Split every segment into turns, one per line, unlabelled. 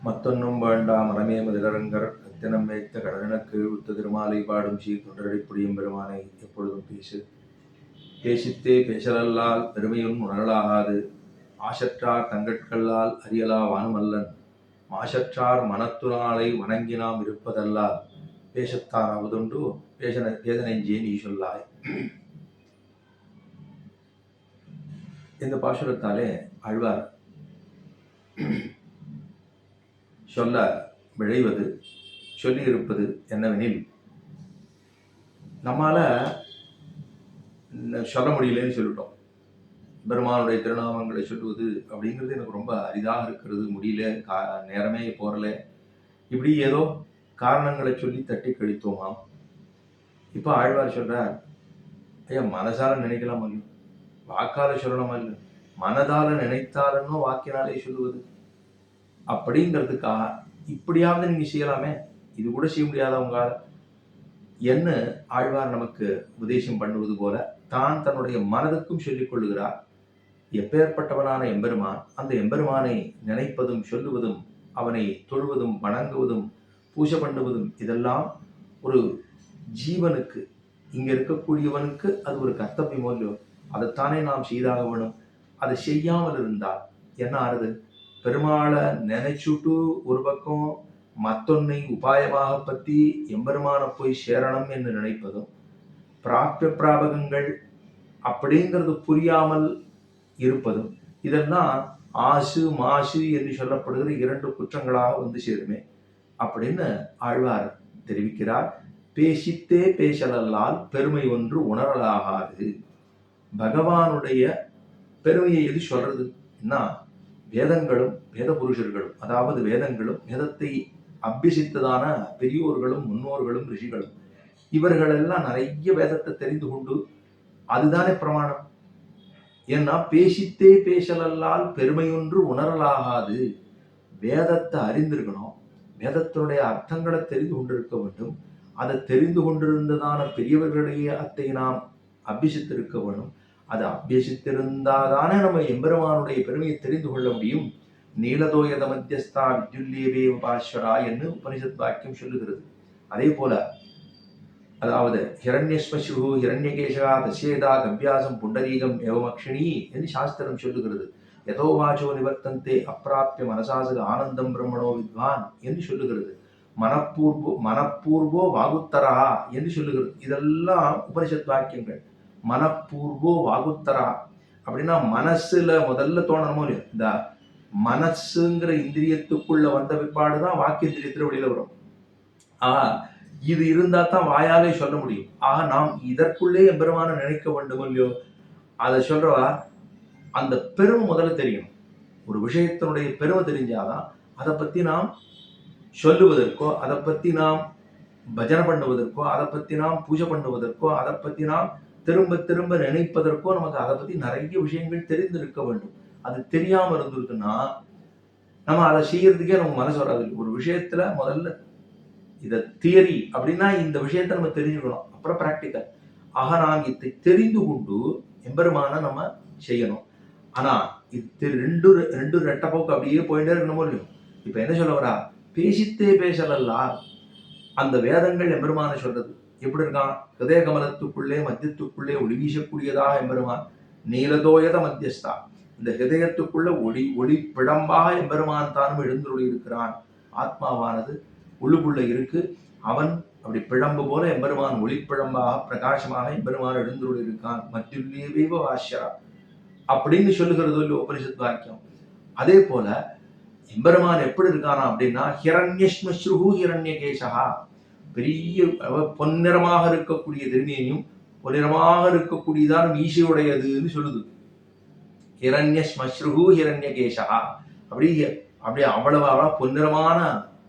மத்தொன்னும் வேண்டாம் மனமே முதலரங்கர் அத்தினம் வைத்த கடனக்கு உத்த திருமாலை பாடும் ஸ்ரீ தொண்டரடி புடியும் பெருமானை எப்பொழுதும் பேசித்தே பேசலல்லால் பெருமையும் உணரலாகாது ஆசற்றார் தங்கட்கல்லால் அறியலா வானுமல்லன் மாசற்றார் மனத்துனாலை வணங்கி நாம் இருப்பதல்லால் பேசத்தான் அவதுண்டு பேதனெஞ்சே நீ சொல்லாய். இந்த பாசுரத்தாலே ஆழ்வார் சொல்ல விழைவது சொல்லியிருப்பது என்னவெனில், நம்மால சொல்ல முடியலன்னு சொல்லிட்டோம். பெருமானுடைய திருநாமங்களை சொல்லுவது அப்படிங்கிறது எனக்கு ரொம்ப அரிதாக இருக்கிறது, முடியல, நேரமே போறல, இப்படி ஏதோ காரணங்களை சொல்லி தட்டி கழித்தோமாம். இப்போ ஆழ்வார் சொல்றார், ஐயா மனசால நினைக்கலாமா இல்லையோ, வாக்கால சொல்லணுமா இல்லை, மனதால நினைத்தாலன்னோ வாக்கினாலே சொல்லுவது அப்படிங்கிறதுக்காக இப்படியாவது நீங்க செய்யலாமே, இது கூட செய்ய முடியாதவங்களால என்ன ஆழ்வார் நமக்கு உபதேசம் பண்ணுவது போல தான் தன்னுடைய மனதுக்கும் சொல்லிக் கொள்ளுகிறார். எப்பேற்பட்டவனான எம்பெருமான், அந்த எம்பெருமானை நினைப்பதும் சொல்லுவதும் அவனை தொழுவதும் வணங்குவதும் பூஜை பண்ணுவதும் இதெல்லாம் ஒரு ஜீவனுக்கு, இங்க இருக்கக்கூடியவனுக்கு அது ஒரு கர்த்தவியம் இல்லையோ, அதைத்தானே நாம் செய்தாக வேணும். அதை செய்யாமல் இருந்தால் என்ன ஆறுது? பெருமாளை நினைச்சுட்டு ஒரு பக்கம் மத்தொன்னை உபாயமாக பற்றி எம்பெருமான போய் சேரணும் என்று நினைப்பதும், பிராப்திய பிராபகங்கள் அப்படிங்கிறது புரியாமல் இருப்பதும், இதெல்லாம் ஆசு மாசு என்று சொல்லப்படுகிற இரண்டு குற்றங்களாக வந்து சேருமே அப்படின்னு ஆழ்வார் தெரிவிக்கிறார். பேசித்தே பேசலல்லால் பெருமை ஒன்று உணரலாகாது. பகவானுடைய பெருமையை எது சொல்றது? வேதங்களும் வேத புருஷர்களும், அதாவது வேதங்களும் வேதத்தை அபியசித்ததான பெரியோர்களும் முன்னோர்களும் ரிஷிகளும், இவர்களெல்லாம் நிறைய வேதத்தை தெரிந்து கொண்டு அதுதானே பிரமாணம். ஏன்னா பேசித்தே பேசலல்லால் பெருமையொன்று உணரலாகாது. வேதத்தை அறிந்திருக்கணும், வேதத்தினுடைய அர்த்தங்களை தெரிந்து கொண்டிருக்க வேண்டும். அதை தெரிந்து கொண்டிருந்ததான பெரியவர்களுடைய அத்தை நாம் அபியசித்திருக்க வேண்டும். அதை அபியசித்திருந்தாதானே நம்ம எம்பெருமானுடைய பெருமையை தெரிந்து கொள்ள முடியும். நீலதோயத மத்தியஸ்தா வித்யுல்லேவே பாஸ்வரா என்று உபனிஷத் வாக்கியம் சொல்லுகிறது. அதே போல அதாவது ஹிரண்யஸ்மஸ்ரு ஹிரண்யகேஷா தசேதா கவ்யாசம் புண்டரீகம் ஏவமக்ஷிணி என்று சாஸ்திரம் சொல்லுகிறது. யதோ வாச்சோ நிவர்த்தந்தே அப்பிராப்பிய மனசாசக ஆனந்தம் பிரம்மணோ வித்வான் என்று சொல்லுகிறது. மனப்பூர்வோ வாகுத்தரா என்று சொல்லுகிறது. இதெல்லாம் உபனிஷத் வாக்கியங்கள். மனப்பூர்வோ வாகுத்தரா அப்படின்னா மனசுல முதல்ல தோணணுமோ இல்லையோ, இந்த மனசுங்கிற இந்திரியத்துக்குள்ள வந்த பிற்பாடுதான் வாக்கியந்திரியத்துல வெளியில வரும். இது இருந்தா தான் வாயாலே சொல்ல முடியும். நாம் இதற்குள்ளே எம்பெருமான நினைக்க வேண்டும் இல்லையோ, அதை சொல்றவா அந்த பெருமை முதல்ல தெரியணும். ஒரு விஷயத்தினுடைய பெருமை தெரிஞ்சாதான் அதை பத்தி நாம் சொல்லுவதற்கோ, அதை பத்தி நாம் பஜனை பண்ணுவதற்கோ, அதை பத்தி நாம் பூஜை பண்ணுவதற்கோ, அதை பத்தி நாம் திரும்ப திரும்ப நினைப்பதற்கோ நமக்கு அதை பத்தி நிறைய விஷயங்கள் தெரிந்திருக்க வேண்டும். அது தெரியாம இருந்திருக்குன்னா நம்ம அதை செய்யறதுக்கே நமக்கு மனசு வராது. ஒரு விஷயத்துல முதல்ல இத தியரி அப்படின்னா இந்த விஷயத்த நம்ம தெரிஞ்சுக்கணும், அப்புறம் பிராக்டிக்கல். நாம் இதை தெரிந்து கொண்டு எம்பெருமான நம்ம செய்யணும். ஆனா இது ரெண்டு ரெட்ட போக்கு அப்படியே போயிட்டே இருக்கணுமோ இல்லையோ. இப்ப என்ன சொல்ல வரா? பேசித்தே பேசலல்லா. அந்த வேதங்கள் எம்பெருமான சொல்றது எப்படி இருக்கான்? ஹிருதய கமலத்துக்குள்ளே மத்தியத்துக்குள்ளே ஒளி வீசக்கூடியதாக எம்பெருமான். நீலதோயத மத்தியஸ்தா, இந்த ஹிருதயத்துக்குள்ள ஒளி பிழம்பாக எம்பெருமான் தானும் எழுந்துள்ளி இருக்கிறான். ஆத்மாவானது உள்ளுக்குள்ள இருக்கு. அவன் அப்படி பிழம்பு போல எம்பெருமான் ஒளிப்பிழம்பாக பிரகாசமாக எம்பெருமான் எழுந்துள்ளி இருக்கான். மத்தியுள்ளே வாஷ்யரா அப்படின்னு சொல்லுகிறது இல்லை உபனிஷத் வாக்கியம். அதே போல எம்பெருமான் எப்படி இருக்கானா அப்படின்னா ஹிரண்யஸ்மஸ்ருஹு ஹிரண்யகேசஹா, பெரிய பொன்னிறமாக இருக்கக்கூடிய திருமேனியும் பொன்னிறமாக இருக்கக்கூடியதான் மீசையுடையதுன்னு சொல்லுது. ஹிரண்யஸ்மஸ்ருஹு ஹிரண்யகேசஹா, அப்படி அவ்வளவு பொன்னிறமான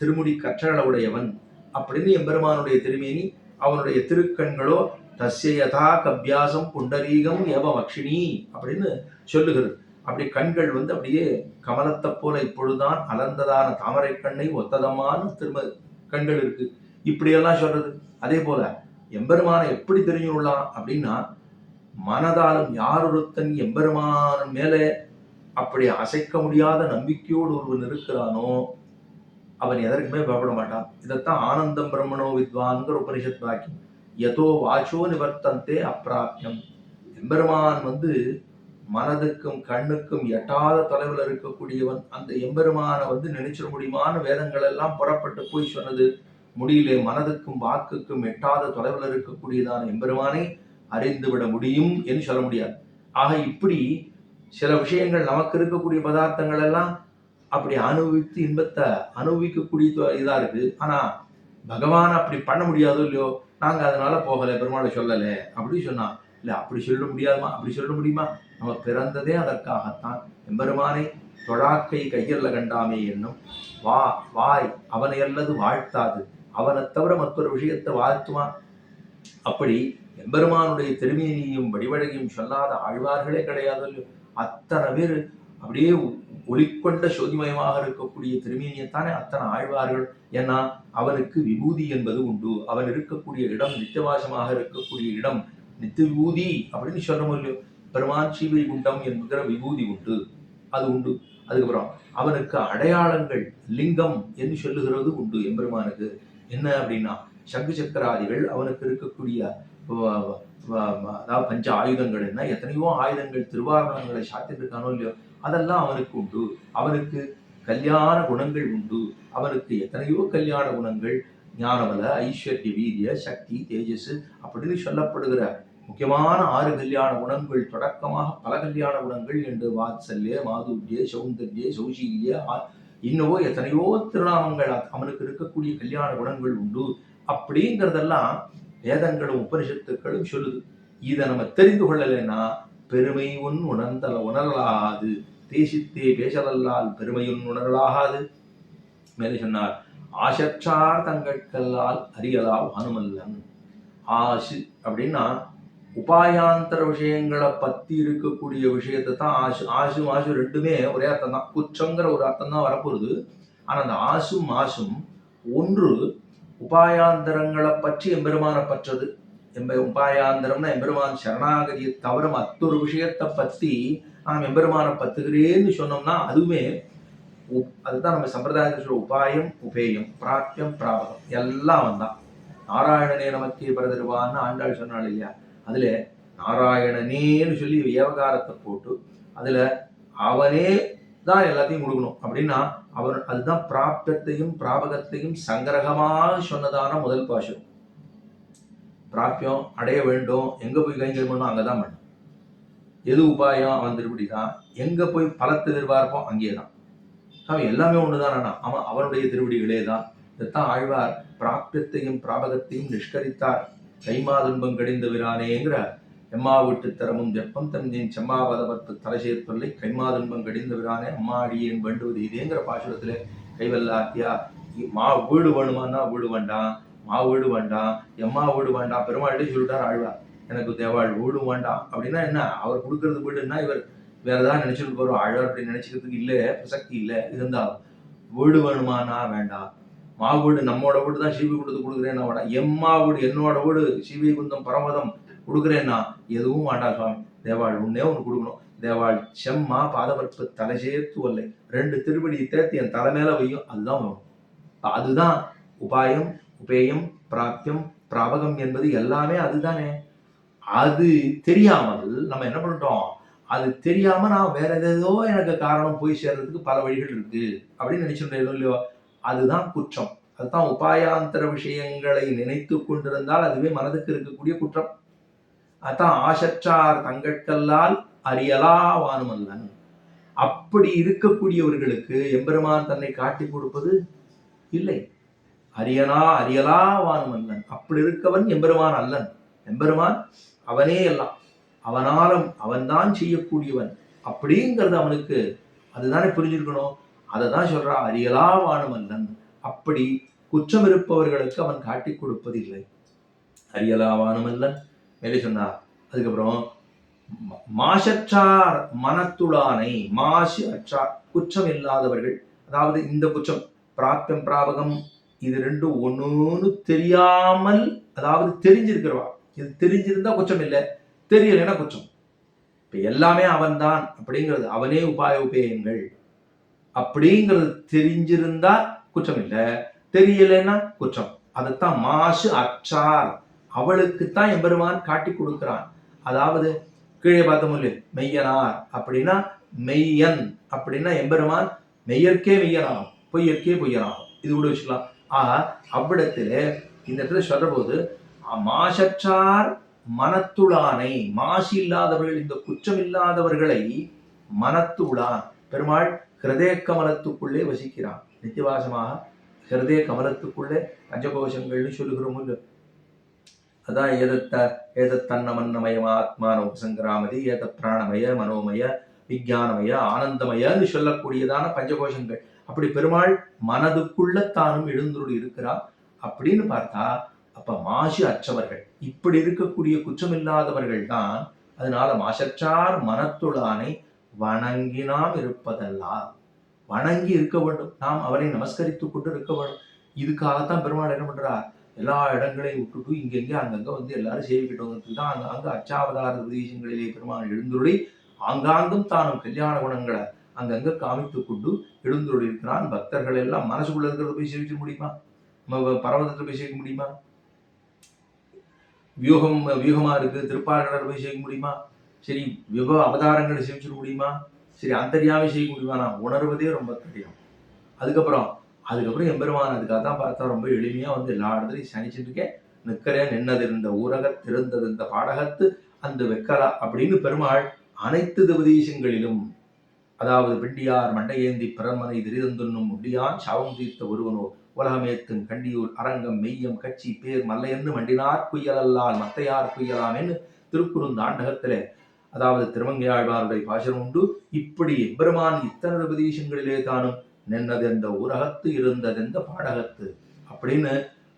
திருமுடி கற்றள உடையவன் அப்படின்னு எம்பெருமானுடைய திருமேனி. அவனுடைய திருக்கண்களோ தஸ்ய யதா கவ்யாசம் புண்டரீகம் ஏவமக்ஷிணி அப்படின்னு சொல்லுகிறது. அப்படி கண்கள் அப்படியே கமலத்தை போல இப்பொழுதுதான் அலர்ந்ததான தாமரை கண்ணை ஒத்ததமான கண்கள் இருக்கு, இப்படியெல்லாம் சொல்றது. அதே போல எம்பெருமானை எப்படி தெரிஞ்சுள்ளலாம் அப்படின்னா, மனதாலும் யார் ஒருத்தன் எம்பெருமான் மேலே அப்படி அசைக்க முடியாத நம்பிக்கையோடு ஒருவன் இருக்கிறானோ அவன் எதற்குமே பயப்பட மாட்டான். இதைத்தான் ஆனந்தம் பிரம்மணோ வித்வான்கிற உபனிஷத் வாக்கியம். யதோ வாச்சோ நிவர்த்தந்தே அப்பிராப்யம். எம்பெருமான் மனதுக்கும் கண்ணுக்கும் எட்டாத தொலைவில் இருக்கக்கூடியவன். அந்த எம்பெருமானை நினைச்சிட முடியுமான வேதங்கள் எல்லாம் புறப்பட்டு போய் சொன்னது முடியல. மனதுக்கும் வாக்குக்கும் எட்டாத தொலைவில் இருக்கக்கூடியதான எம்பெருமானை அறிந்து விட முடியும் என்று சொல்ல முடியாது. ஆக இப்படி சில விஷயங்கள் நமக்கு இருக்கக்கூடிய பதார்த்தங்கள் எல்லாம் அப்படி அனுபவித்து இன்பத்தை அனுபவிக்கக்கூடிய இதா இருக்கு. ஆனா பகவான் அப்படி பண்ண முடியாதோ இல்லையோ, நாங்க அதனால போகலை, பெருமாளை சொல்லலை அப்படி சொன்னா. இல்லை, அப்படி சொல்ல முடியாதுமா, அப்படி சொல்ல முடியுமா? நம்ம பிறந்ததே அதற்காகத்தான். எம்பெருமானை தொழாக்கை கையல்ல கண்டாமே என்னும் வாய் அவனை அல்லது வாழ்த்தாது, அவனை தவிர மற்றொரு விஷயத்தை வாழ்த்துமா? அப்படி எம்பெருமானுடைய திருமேனியும் வடிவழகையும் சொல்லாத ஆழ்வார்களே கிடையாது. அத்தனை பேர் அப்படியே ஒளிக்கொண்ட சோதிமயமாக இருக்கக்கூடிய திருமேனியத்தானே அத்தனை ஆழ்வார்கள். ஏன்னா அவனுக்கு விபூதி என்பது உண்டு. அவன் இருக்கக்கூடிய இடம் நித்தியவாசமாக இருக்கக்கூடிய இடம் நித்திய விபூதி அப்படின்னு சொல்ல முடியும். பெருமான் ஸ்ரீவைகுண்டம் என்கிற விபூதி உண்டு, அது உண்டு. அதுக்கப்புறம் அவனுக்கு அடையாளங்கள் லிங்கம் என்று சொல்லுகிறது உண்டு. எம்பெருமானுக்கு என்ன அப்படின்னா சங்கு சக்கராதிகள் அவனுக்கு இருக்கக்கூடிய அதாவது பஞ்ச ஆயுதங்கள் என்ன, எத்தனையோ ஆயுதங்கள் திருவாரணங்களை சாத்திருக்கானோ இல்லையோ, அதெல்லாம் அவனுக்கு உண்டு. அவனுக்கு கல்யாண குணங்கள் உண்டு. அவனுக்கு எத்தனையோ கல்யாண குணங்கள், ஞானபல ஐஸ்வர்ய வீரிய சக்தி தேஜஸ் அப்படின்னு சொல்லப்படுகிற முக்கியமான 6 கல்யாண குணங்கள் தொடக்கமாக பல கல்யாண குணங்கள் என்று வாத்சல்ய மாதுர்ய சௌந்தர்ய சௌசீல்ய இன்னவோ எத்தனையோ திருநாமங்கள் அவனுக்கு இருக்கக்கூடிய கல்யாண குணங்கள் உண்டு. அப்படிங்கிறதெல்லாம் வேதங்களும் உபனிஷத்துக்களும் சொல்லுது. இதை நம்ம தெரிந்து கொள்ளலைன்னா பெருமை உணரலாகாது. தேசித்தே பேசலல்லால் பெருமையுன் உணரலாகாது. மேலே சொன்னார், ஆசற்றார் தங்கட்கல்லால் அறியலால் ஹனுமல்லன். ஆசு அப்படின்னா உபாயாந்தர விஷயங்களை பத்தி இருக்கக்கூடிய விஷயத்தை தான் ஆசு. ஆசு மாசு ரெண்டுமே ஒரே அர்த்தம் தான். குற்றங்கிற ஒரு அர்த்தம் தான் வரப்போகுது. ஆனா அந்த ஆசும் மாசும் ஒன்று உபாயாந்தரங்களை பற்றி எம்பெருமான பற்றது. உபாயாந்தரம்னா எம்பெருமான் சரணாகதியை தவிர மற்றொரு விஷயத்தை பத்தி நாம் எம்பெருமான பத்துகிறேன்னு சொன்னோம்னா அதுவுமே அதுதான் நம்ம சம்பிரதாயத்தில் சொல்ற உபாயம் உபேயம் பிராப்தியம் பிராபகம் எல்லாம் வந்தான். நாராயணனே நமக்கே பரதருவான்னு ஆண்டாள் சொன்னாள் இல்லையா, அதுல நாராயணனேன்னு சொல்லி வியவகாரத்தை போட்டு அதுல அவனே தான் எல்லாத்தையும் கொடுக்கணும் அப்படின்னா அவர் அதுதான் பிராப்தத்தையும் பிராபகத்தையும் சங்கிரகமாக சொன்னதான முதல் பாசுரம். பிராப்தியம் அடைய வேண்டும், எங்க போய் கைங்கரியம் பண்ணணும் அங்கதான் பண்ணும். எது உபாயம் அவன் திருப்படி தான். எங்க போய் பலத்தை எதிர்பார்ப்போம் அங்கே தான். அவன் எல்லாமே ஒண்ணுதான். அவன் அவனுடைய திருவடிகளே தான். இதைத்தான் ஆழ்வார் பிராப்தியத்தையும் பிராபகத்தையும் நிஷ்கரித்தார். கைமா துன்பம் கடிந்த விரானேங்கிற எம்மா வீட்டு தரமும் வெப்பம் தந்தின் செம்மாவதவத்து தலைசேர் தொல்லை கைமா துன்பம் கடிந்த விரானே அம்மா அடியேன் வேண்டுவது இதேங்கிற பாசுரத்துல கைவல்லாத்தியா மா வீடு வேணுமான்னா வீடு வேண்டாம், மா வீடு வேண்டாம், எம்மா வீடு வேண்டாம். பெருமாள்கிட்டே சொல்லிட்டார் ஆழ்வார், எனக்கு தேவாள் வீடு வேண்டாம். அப்படின்னா என்ன, அவர் கொடுக்கறது வீடுன்னா இவர் வேற ஏதாவது நினைச்சுட்டு போறோம். ஆழ்வார் அப்படி நினைச்சுக்கிறதுக்கு இல்லை, பிரசக்தி இல்லை. இருந்தாலும் வீடு வேணுமானா வேண்டாம். மா வீடு நம்மோட வீடு தான் ஸ்ரீவை குண்டத்து கொடுக்குறேன்னா வேண்டாம். எம்மா வீடு என்னோட வீடு ஸ்ரீவை குந்தம் பரமதம் கொடுக்குறேன்னா எதுவும் வேண்டாம் சுவாமி, தேவாள் ஒன்னே ஒன்று கொடுக்கணும். தேவாள் செம்மா பாதவர்ப்பு தலை சேர்த்து வல்லை, 2 திருப்படி தேர்த்து என் தலை மேல வையும், அதுதான் வேணும். அதுதான் உபாயம் உபேயம் பிராப்தியம் பிராபகம் என்பது எல்லாமே அதுதானே. அது தெரியாமல் நம்ம என்ன பண்ணிட்டோம், அது தெரியாம நான் வேற ஏதோ எனக்கு காரணம் போய் சேர்றதுக்கு பல வழிகள் இருக்கு அப்படின்னு நினைச்சுட்டேன் இல்லையோ, அதுதான் குற்றம். அதுதான் உபாயாந்தர விஷயங்களை நினைத்து கொண்டிருந்தால் அதுவே மனதுக்கு இருக்கக்கூடிய குற்றம். அதான் ஆசற்றார் தங்கட்கல்லால் அறியலாவானுமல்லன். அப்படி இருக்கக்கூடியவர்களுக்கு எம்பெருமான் தன்னை காட்டி கொடுப்பது இல்லை. அறியலாவானுமல்லன். அப்படி இருக்கவன் எம்பெருமான் அல்லன். எம்பெருமான் அவனே எல்லாம், அவனாலும் அவன்தான் செய்யக்கூடியவன் அப்படிங்கிறது அவனுக்கு அதுதானே புரிஞ்சிருக்கணும். அதை தான் சொல்றா, அறியலாவானுமல்லன். அப்படி குற்றம் இருப்பவர்களுக்கு அவன் காட்டி கொடுப்பதில்லை. அறியலாவானுமல்லன் மேலே சொன்னார். அதுக்கப்புறம் மாசற்றார் மனத்துளானை, மாசு அற்றார் குற்றம் இல்லாதவர்கள். அதாவது இந்த குற்றம் பிராப்தம் பிராபகம் இது ரெண்டும் ஒன்னொன்னு தெரியாமல், அதாவது தெரிஞ்சிருக்கிறவா, இது தெரிஞ்சிருந்தா குற்றம் இல்லை, தெரியலைன்னா குற்றம். இப்ப எல்லாமே அவன்தான் அப்படிங்கிறது, அவனே உபாய உபேயங்கள் அப்படிங்கிறது தெரிஞ்சிருந்தா குற்றம் இல்லை, தெரியலைன்னா குற்றம். அதைத்தான் மாசு அற்றார், அவளுக்குத்தான் எம்பெருமான் காட்டி கொடுக்கிறான். அதாவது கீழே பார்த்தோம் மெய்யனார் அப்படின்னா மெய்யன் அப்படின்னா எம்பெருமான் மெய்யற்கே மெய்யனாகும், பொய்யற்கே பொய்யனாகும். இது கூட வச்சுக்கலாம். அவ்விடத்துல இந்த இடத்துல சொல்ற போது மாசற்றார் மனத்துளானை, மாசு இல்லாதவர்கள், இந்த குற்றம் இல்லாதவர்களை மனத்துளான். பெருமாள் ஹிருதய கமலத்துக்குள்ளே வசிக்கிறான். நித்தியவாசமாக ஹிருதய கமலத்துக்குள்ளே பஞ்சகோஷங்கள்னு சொல்லுகிறோம். அதான் ஏதத்தன்னமன்னமய ஆத்மான உபசங்கராமதி, ஏத பிராணமய மனோமய விஞ்ஞானமய ஆனந்தமயன்னு சொல்லக்கூடியதான பஞ்சகோஷங்கள். அப்படி பெருமாள் மனதுக்குள்ள தானும் எழுந்துருள் இருக்கிறார் அப்படின்னு பார்த்தா, அப்ப மாசு அற்றவர்கள், இப்படி இருக்கக்கூடிய குற்றமில்லாதவர்கள் தான். அதனால மாசற்றார் மனத்துளானை வணங்கினாம் இருப்பதெல்லாம், வணங்கி இருக்க வேண்டும், நாம் அவரை நமஸ்கரித்துக் கொண்டு இருக்க வேண்டும். இதுக்காகத்தான் பெருமாள் என்ன பண்றார், எல்லா இடங்களையும் விட்டுட்டு இங்கெங்க அங்கங்க வந்து எல்லாரும் சேவிக்கிட்டு வந்ததுக்கு தான் அங்க அச்சாவதார பிரதேசங்களிலே பெருமாள் எழுந்துருளி ஆங்காங்கும் தானும் கல்யாண குணங்களை அங்கங்க காமித்து கொண்டு எழுந்துருளி இருக்கிறான். பக்தர்கள் எல்லாம் மனசுக்குள்ள இருக்கிறத போய் சேவிக்க முடியுமா? பர்வதத்துல போய் சேவிக்க முடியுமா? வியூகமா இருக்கு திருப்பார்கடலை போய் சேவிக்க முடியுமா? சரி, அவதாரங்களை சேவிச்சிட முடியுமா? சரி, அந்தரியாவே செய்ய முடியுமா? நான் உணர்வதே ரொம்ப கடினம். அதுக்கப்புறம் எம்பெருமான் அதுக்காக தான் பார்த்தா ரொம்ப எளிமையா வந்து எல்லா இடத்துலையும் சனிச்சுட்டு இருக்கேன், நிற்கிறேன், நின்னது இருந்த ஊரகத் திருந்தது இந்த பாடகத்து அந்த வெக்கரா அப்படின்னு பெருமாள் அனைத்து உபதேசங்களிலும், அதாவது பிண்டியார் மண்டையேந்தி பிறன்மனை திரிதந்துன்னும் முடியான் சாவம் தீர்த்த ஒருவனோ உலகமேத்தும் கண்டியூர் அரங்கம் மெய்யம் கட்சி பேர் மல்லையன்னு மண்டினார் குய்யலல்லால் மத்தையார் குய்யலாம் திருக்குறுந்தாண்டகத்திலே, அதாவது திருமங்கையாழ்வாருடைய பாசனம் உண்டு. இப்படி எம்பெருமான் இத்தனை உபதேசங்களிலே தானும் நின்னதெந்த ஊரகத்து இருந்ததெந்த பாடகத்து அப்படின்னு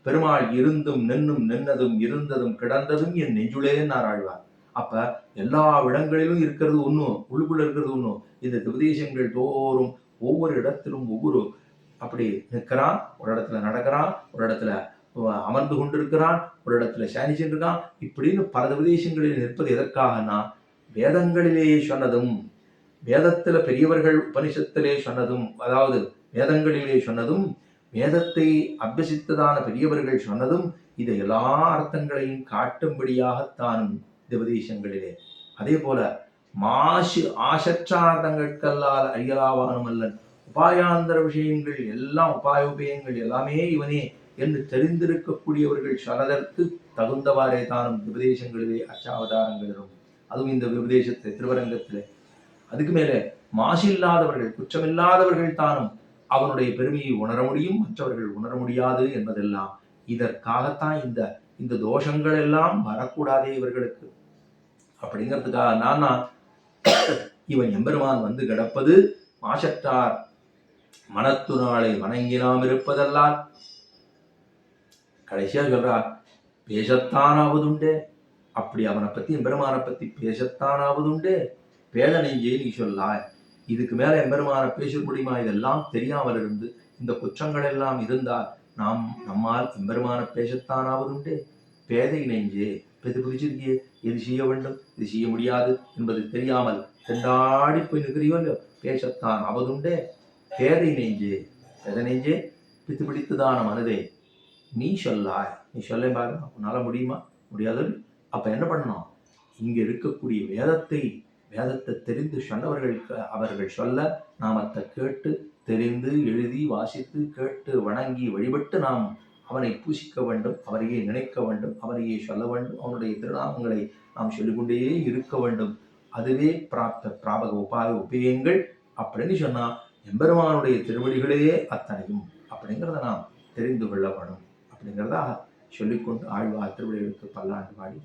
பெருமாள் இருந்தும் நின்னும் நின்னதும் இருந்ததும் கிடந்ததும் என் நெஞ்சுளே ஆழ்வார். அப்ப எல்லா இடங்களிலும் இருக்கிறது ஒன்றும், உள்ளுக்குள்ள இருக்கிறது ஒன்றும். இந்த உபதேசங்கள் தோறும் ஒவ்வொரு இடத்திலும் ஒவ்வொரு, அப்படி நிற்கிறான், ஒரு இடத்துல நடக்கிறான், ஒரு இடத்துல அமர்ந்து கொண்டிருக்கிறான், ஒரு இடத்துல சாணிச்சுட்டு இருக்கான். இப்படின்னு பல உபதேசங்களில் நிற்பது எதற்காகனா, வேதங்களிலேயே சொன்னதும், வேதத்துல பெரியவர்கள் உபனிஷத்திலே சொன்னதும், அதாவது வேதங்களிலே சொன்னதும், வேதத்தை அபியசித்ததான பெரியவர்கள் சொன்னதும், இதை எல்லா அர்த்தங்களையும் காட்டும்படியாகத்தானும் உபதேசங்களிலே. அதே போல மாசு ஆசற்றார்த்தங்கற்கல்லால் அறியலாவானும் அல்லன், உபாயாந்தர விஷயங்கள் எல்லாம், உபாயோபயங்கள் எல்லாமே இவனே என்று தெரிந்திருக்கக்கூடியவர்கள் சொன்னதற்கு தகுந்தவாறே தானும் உபதேசங்களிலே அச்சாவதாரங்களிலும், அதுவும் இந்த உபதேசத்தை திருவரங்கத்திலே. அதுக்கு மேலே மாசு இல்லாதவர்கள், குற்றமில்லாதவர்கள் தானும் அவனுடைய பெருமையை உணர முடியும், மற்றவர்கள் உணர முடியாது என்பதெல்லாம் இதற்காகத்தான் இந்த தோஷங்கள் எல்லாம் வரக்கூடாதே இவர்களுக்கு அப்படிங்கிறதுக்காக நான் இவன் எம்பெருமான் வந்து கிடப்பது மாசற்றார் மனத்து நாளை வணங்கினாம் இருப்பதெல்லாம். கடைசியா சொல்றார், பேசத்தானாவதுண்டே. அப்படி அவனை பத்தி எம்பெருமானை பத்தி பேசத்தானாவதுண்டே, பேத நெஞ்சே நீ சொல்லாய். இதுக்கு மேல எம்பெருமான பேச முடியுமா? இதெல்லாம் தெரியாமல் இருந்து இந்த குற்றங்கள் எல்லாம் இருந்தால் நம்மால் எம்பெருமான பேசத்தானாவதுண்டே. பேதை நெஞ்சே, பெது பிடிச்சிருக்கியே, எது செய்ய வேண்டும், இது செய்ய முடியாது என்பது தெரியாமல் திண்டாடி போய் நிற்கிறியோ இல்லையோ, பேசத்தான் அவதுண்டே. பேதை நெஞ்சே, பேதை நெஞ்சே, பித்து பிடித்துதான மனதே நீ சொல்லாய். நீ சொல்ல பாருங்க, உன்னால முடியுமா? முடியாது. அப்ப என்ன பண்ணணும்? இங்க இருக்கக்கூடிய வேதத்தை தெரிந்து சொன்னவர்களுக்கு அவர்கள் சொல்ல நாம் அதை கேட்டு தெரிந்து எழுதி வாசித்து கேட்டு வணங்கி வழிபட்டு நாம் அவனை பூசிக்க வேண்டும், அவரையே நினைக்க வேண்டும், அவரையே சொல்ல வேண்டும், அவனுடைய திருநாமங்களை நாம் சொல்லிக்கொண்டே இருக்க வேண்டும். அதுவே பிராபக உபயங்கள் அப்படின்னு சொன்னா எம்பெருமானுடைய திருவடிகளே அத்தனையும் அப்படிங்கிறத நாம் தெரிந்து கொள்ளப்படும் அப்படிங்கிறதா சொல்லிக்கொண்டு ஆழ்வார் திருவடிகளுக்கு பல்லாண்டு பாடி